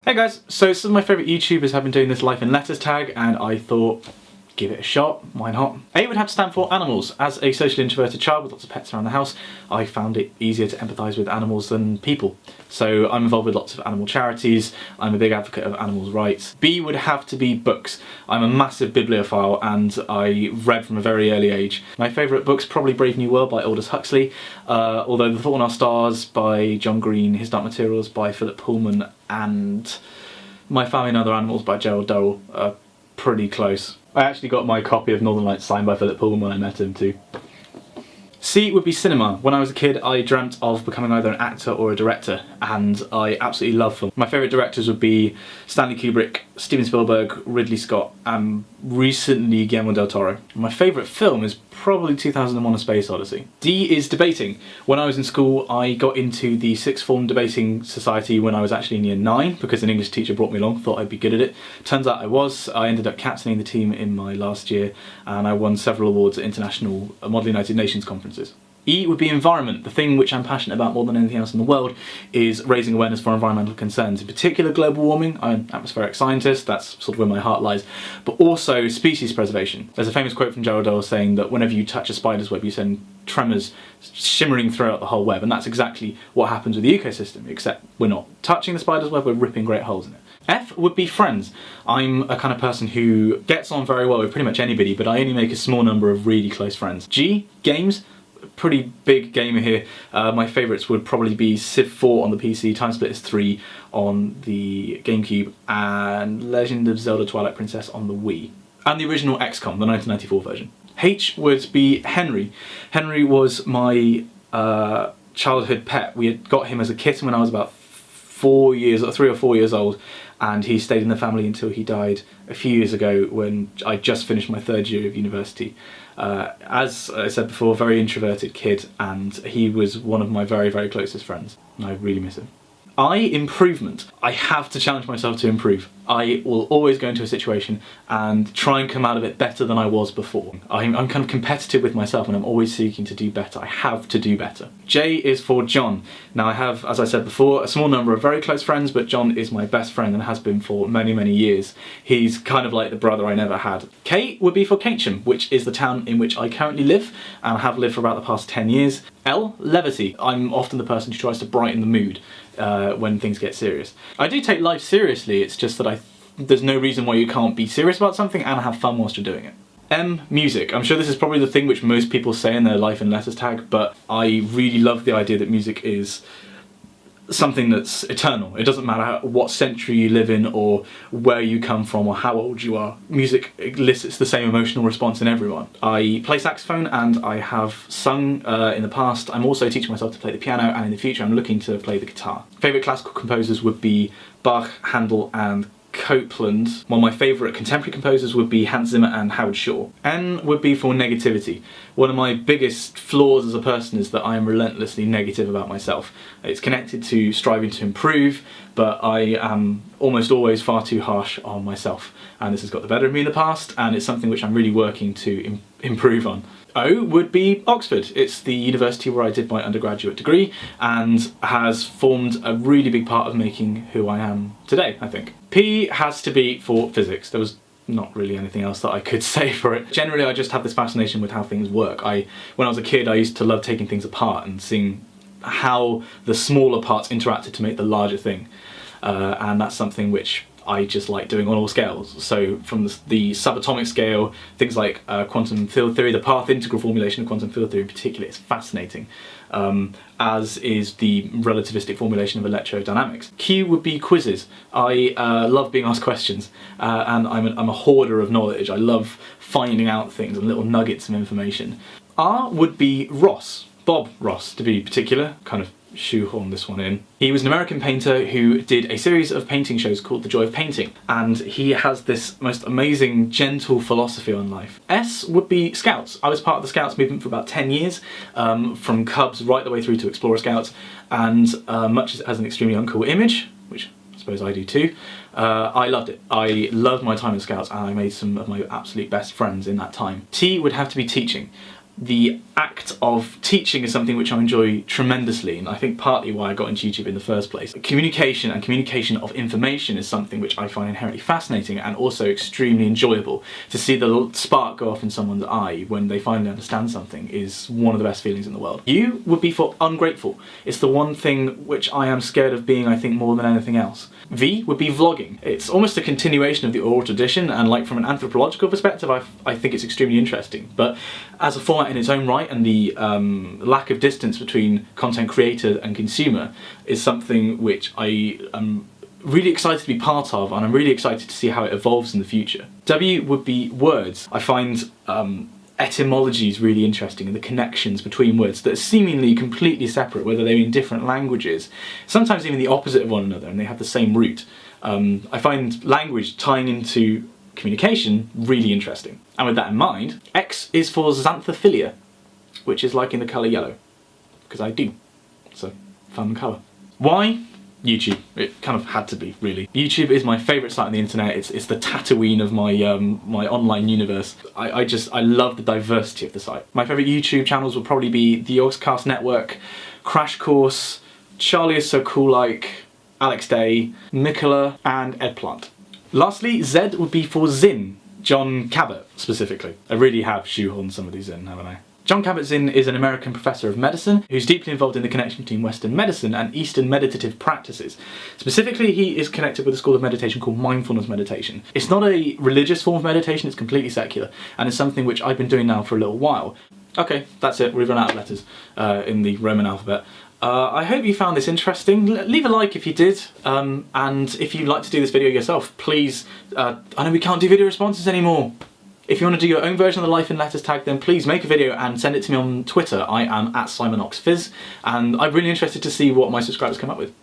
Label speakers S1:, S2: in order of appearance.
S1: Hey guys, so some of my favourite YouTubers have been doing this life in letters tag and I thought, give it a shot, why not? A would have to stand for animals. As a socially introverted child with lots of pets around the house, I found it easier to empathise with animals than people. So I'm involved with lots of animal charities, I'm a big advocate of animals' rights. B would have to be books. I'm a massive bibliophile and I read from a very early age. My favourite books, probably Brave New World by Aldous Huxley, although The Fault in Our Stars by John Green, His Dark Materials by Philip Pullman, and My Family and Other Animals by Gerald Durrell are pretty close. I actually got my copy of Northern Lights signed by Philip Pullman when I met him too. C would be cinema. When I was a kid I dreamt of becoming either an actor or a director and I absolutely love film. My favourite directors would be Stanley Kubrick, Steven Spielberg, Ridley Scott and recently Guillermo del Toro. My favourite film is probably 2001: A Space Odyssey. D is debating. When I was in school I got into the sixth form debating society when I was actually in year 9 because an English teacher brought me along, thought I'd be good at it. Turns out I was. I ended up captaining the team in my last year and I won several awards at international Model United Nations conferences. E would be environment. The thing which I'm passionate about more than anything else in the world is raising awareness for environmental concerns, in particular global warming. I'm an atmospheric scientist, that's sort of where my heart lies, but also species preservation. There's a famous quote from Gerald Durrell saying that whenever you touch a spider's web you send tremors shimmering throughout the whole web, and that's exactly what happens with the ecosystem, except we're not touching the spider's web, we're ripping great holes in it. F would be friends. I'm a kind of person who gets on very well with pretty much anybody, but I only make a small number of really close friends. G, games. Pretty big gamer here. My favourites would probably be Civ 4 on the PC, Time Splitters 3 on the GameCube, and Legend of Zelda Twilight Princess on the Wii. And the original XCOM, the 1994 version. H would be Henry. Henry was my childhood pet. We had got him as a kitten when I was about 3 or 4 years old, and he stayed in the family until he died a few years ago when I just finished my 3rd year of university. As I said before, very introverted kid, and he was one of my very, very closest friends, and I really miss him. I, improvement. I have to challenge myself to improve. I will always go into a situation and try and come out of it better than I was before. I'm kind of competitive with myself and I'm always seeking to do better. I have to do better. J is for John. Now I have, as I said before, a small number of very close friends, but John is my best friend and has been for many, many years. He's kind of like the brother I never had. K would be for Keynsham, which is the town in which I currently live and have lived for about the past 10 years. L, Levity. I'm often the person who tries to brighten the mood when things get serious. I do take life seriously, it's just that there's no reason why you can't be serious about something and have fun whilst you're doing it. M, music. I'm sure this is probably the thing which most people say in their life in letters tag, but I really love the idea that music is something that's eternal. It doesn't matter what century you live in or where you come from or how old you are. Music elicits the same emotional response in everyone. I play saxophone and I have sung in the past. I'm also teaching myself to play the piano, and in the future I'm looking to play the guitar. Favourite classical composers would be Bach, Handel and Copland. One of my favourite contemporary composers would be Hans Zimmer and Howard Shore. N would be for negativity. One of my biggest flaws as a person is that I am relentlessly negative about myself. It's connected to striving to improve, but I am almost always far too harsh on myself. And this has got the better of me in the past, and it's something which I'm really working to improve on. O would be Oxford. It's the university where I did my undergraduate degree and has formed a really big part of making who I am today, I think. P has to be for physics. There was not really anything else that I could say for it. Generally I just have this fascination with how things work. When I was a kid I used to love taking things apart and seeing how the smaller parts interacted to make the larger thing. And that's something which I just like doing on all scales. So from the subatomic scale, things like quantum field theory, the path integral formulation of quantum field theory in particular is fascinating, as is the relativistic formulation of electrodynamics. Q would be quizzes. I love being asked questions, and I'm a hoarder of knowledge. I love finding out things and little nuggets of information. R would be Ross. Bob Ross, to be particular, kind of shoehorn this one in. He was an American painter who did a series of painting shows called The Joy of Painting, and he has this most amazing, gentle philosophy on life. S would be Scouts. I was part of the Scouts movement for about 10 years, from Cubs right the way through to Explorer Scouts, and much as it has an extremely uncool image, which I suppose I do too, I loved it. I loved my time in Scouts and I made some of my absolute best friends in that time. T would have to be teaching. the act of teaching is something which I enjoy tremendously, and I think partly why I got into YouTube in the first place. Communication and communication of information is something which I find inherently fascinating and also extremely enjoyable. To see the spark go off in someone's eye when they finally understand something is one of the best feelings in the world. U would be for ungrateful. It's the one thing which I am scared of being, I think, more than anything else. V would be vlogging. It's almost a continuation of the oral tradition, and like from an anthropological perspective, I think it's extremely interesting. But as a format in its own right, and the lack of distance between content creator and consumer is something which I am really excited to be part of, and I'm really excited to see how it evolves in the future. W would be words. I find etymology is really interesting, and the connections between words that are seemingly completely separate, whether they're in different languages, sometimes even the opposite of one another, and they have the same root. I find language tying into communication really interesting. And with that in mind, X is for xanthophilia, which is liking the colour yellow, because I do. It's a fun colour. Y? YouTube. It kind of had to be, really. YouTube is my favourite site on the internet. It's the Tatooine of my my online universe. I love the diversity of the site. My favourite YouTube channels will probably be the Yogscast Network, Crash Course, Charlie is So Cool Like, Alex Day, Mikola, and Eggplant. Lastly, Z would be for Zinn, John Cabot specifically. I really have shoehorned some of these in, haven't I? John Kabat-Zinn is an American professor of medicine who's deeply involved in the connection between Western medicine and Eastern meditative practices. Specifically, he is connected with a school of meditation called mindfulness meditation. It's not a religious form of meditation, it's completely secular, and it's something which I've been doing now for a little while. Okay, that's it, we've run out of letters in the Roman alphabet. I hope you found this interesting. Leave a like if you did, and if you'd like to do this video yourself, please, I know we can't do video responses anymore. If you want to do your own version of the Life in Letters tag, then please make a video and send it to me on Twitter. I am @SimonOxFizz, and I'm really interested to see what my subscribers come up with.